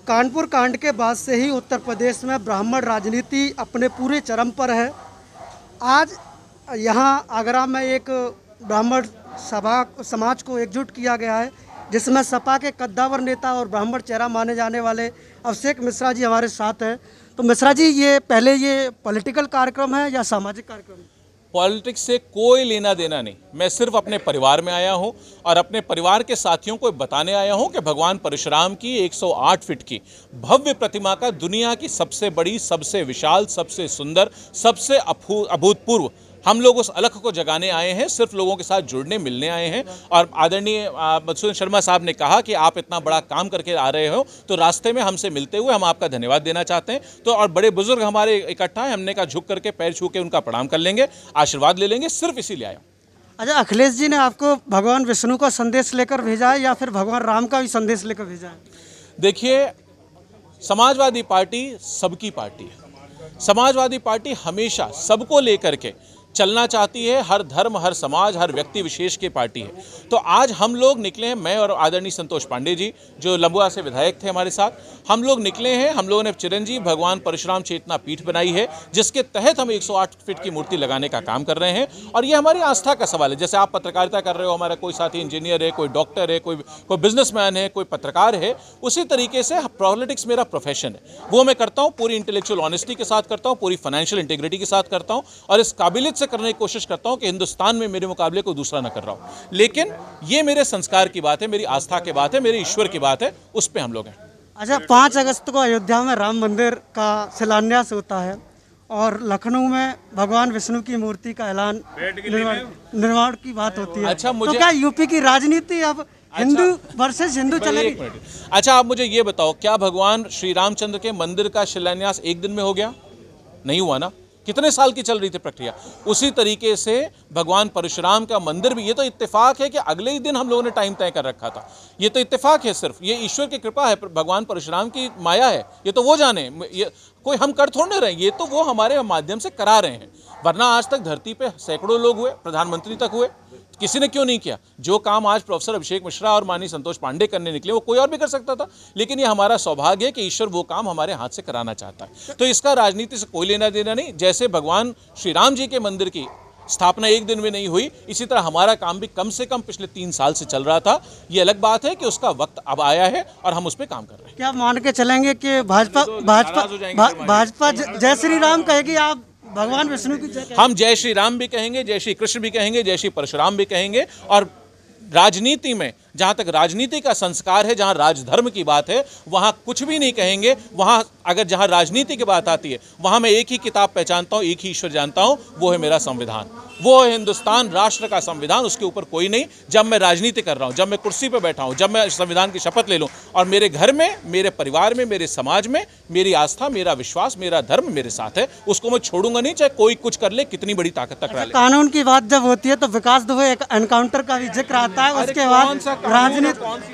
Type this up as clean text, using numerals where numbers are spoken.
कानपुर कांड के बाद से ही उत्तर प्रदेश में ब्राह्मण राजनीति अपने पूरे चरम पर है। आज यहाँ आगरा में एक ब्राह्मण सभा समाज को एकजुट किया गया है, जिसमें सपा के कद्दावर नेता और ब्राह्मण चेहरा माने जाने वाले अभिषेक मिश्रा जी हमारे साथ हैं। तो मिश्रा जी, ये पॉलिटिकल कार्यक्रम है या सामाजिक कार्यक्रम है? पॉलिटिक्स से कोई लेना देना नहीं। मैं सिर्फ अपने परिवार में आया हूं और अपने परिवार के साथियों को बताने आया हूं कि भगवान परशुराम की 108 फीट की भव्य प्रतिमा का दुनिया की सबसे बड़ी, सबसे विशाल, सबसे सुंदर, सबसे अभूतपूर्व हम लोग उस अलख को जगाने आए हैं, सिर्फ लोगों के साथ जुड़ने मिलने आए हैं। और आदरणीय मधुसूदन शर्मा साहब ने कहा कि आप इतना बड़ा काम करके आ रहे हो, तो रास्ते में हमसे मिलते हुए हम आपका धन्यवाद देना चाहते हैं। तो और बड़े बुजुर्ग हमारे इकट्ठा हैं, हमने कहा झुक करके पैर छू के उनका प्रणाम कर लेंगे, आशीर्वाद ले लेंगे, सिर्फ इसीलिए आया। अच्छा, अखिलेश जी ने आपको भगवान विष्णु का संदेश लेकर भेजा है या फिर भगवान राम का भी संदेश लेकर भेजा है? देखिए, समाजवादी पार्टी सबकी पार्टी है। समाजवादी पार्टी हमेशा सबको लेकर के चलना चाहती है। हर धर्म, हर समाज, हर व्यक्ति विशेष की पार्टी है। तो आज हम लोग निकले हैं, मैं और आदरणीय संतोष पांडे जी जो लंबुआ से विधायक थे हमारे साथ, हम लोग निकले हैं। हम लोगों ने चिरंजीव भगवान परशुराम चेतना पीठ बनाई है, जिसके तहत हम 108 फीट की मूर्ति लगाने का काम कर रहे हैं। और ये हमारी आस्था का सवाल है। जैसे आप पत्रकारिता कर रहे हो, हमारा कोई साथी इंजीनियर है, कोई डॉक्टर है, कोई बिजनेसमैन है, कोई पत्रकार है, उसी तरीके से पॉलिटिक्स मेरा प्रोफेशन है। वो मैं करता हूँ पूरी इंटेलेक्चुअल ऑनेस्टी के साथ करता हूँ, पूरी फाइनेंशियल इंटीग्रिटी के साथ करता हूँ और इस काबिलियत से करने की कोशिश करता हूं कि हिंदुस्तान में मेरे मुकाबले कोई दूसरा ना कर रहा हूं। लेकिन ये मेरे संस्कार की बात है, मेरी आस्था की बात है, मेरे ईश्वर की बात है, उस पे हम लोग हैं। अच्छा, 5 अगस्त को अयोध्या में राम मंदिर का शिलान्यास होता है और लखनऊ में भगवान विष्णु की मूर्ति का ऐलान निर्माण की बात होती है। अच्छा, तो क्या यूपी की राजनीति अब हिंदू वर्सेस हिंदू चलेगी? अच्छा, आप मुझे ये बताओ, क्या भगवान श्री रामचंद्र के मंदिर का शिलान्यास एक दिन में हो गया? नहीं हुआ ना। कितने साल की चल रही थी प्रक्रिया। उसी तरीके से भगवान परशुराम का मंदिर भी, ये तो इत्तेफाक है कि अगले ही दिन हम लोगों ने टाइम तय कर रखा था। ये तो इत्तेफाक है, सिर्फ ये ईश्वर की कृपा है, भगवान परशुराम की माया है। ये तो वो जाने, ये कोई हम कर थोड़े रहे, ये तो वो हमारे माध्यम से करा रहे हैं। वरना आज तक धरती पे सैकड़ों लोग हुए, प्रधानमंत्री तक हुए, किसी ने क्यों नहीं किया? जो काम आज प्रोफेसर अभिषेक मिश्रा और माननीय संतोष पांडे करने निकले, वो कोई और भी कर सकता था। लेकिन ये हमारा सौभाग्य है कि ईश्वर वो काम हमारे हाथ से कराना चाहता है। तो इसका राजनीति से कोई लेना देना नहीं। जैसे भगवान श्री राम जी के मंदिर की स्थापना एक दिन में नहीं हुई, इसी तरह हमारा काम भी कम से कम पिछले 3 साल से चल रहा था। ये अलग बात है कि उसका वक्त अब आया है और हम उस पर काम कर रहे हैं। क्या मान के चलेंगे कि भाजपा जय श्री राम कहेगी, आप भगवान विष्णु की जय? हम जय श्री राम भी कहेंगे, जय श्री कृष्ण भी कहेंगे, जय श्री परशुराम भी कहेंगे। और राजनीति में, जहां तक राजनीति का संस्कार है, जहां राजधर्म की बात है, वहां कुछ भी नहीं कहेंगे। वहां अगर जहां राजनीति की बात आती है, वहां मैं एक ही किताब पहचानता हूं, एक ही ईश्वर जानता हूं, वो है मेरा संविधान। वो है हिंदुस्तान राष्ट्र का संविधान, उसके ऊपर कोई नहीं। जब मैं राजनीति कर रहा हूं, जब मैं कुर्सी पर बैठा हूं, जब मैं संविधान की शपथ ले लूं और मेरे घर में, मेरे परिवार में, मेरे समाज में मेरी आस्था, मेरा विश्वास, मेरा धर्म मेरे साथ है, उसको मैं छोड़ूंगा नहीं, चाहे कोई कुछ कर ले, कितनी बड़ी ताकत टकरा ले। कानून की बात जब होती है तो विकास दुबे एक एनकाउंटर का भी जिक्र आता है, उसके बाद राजनीति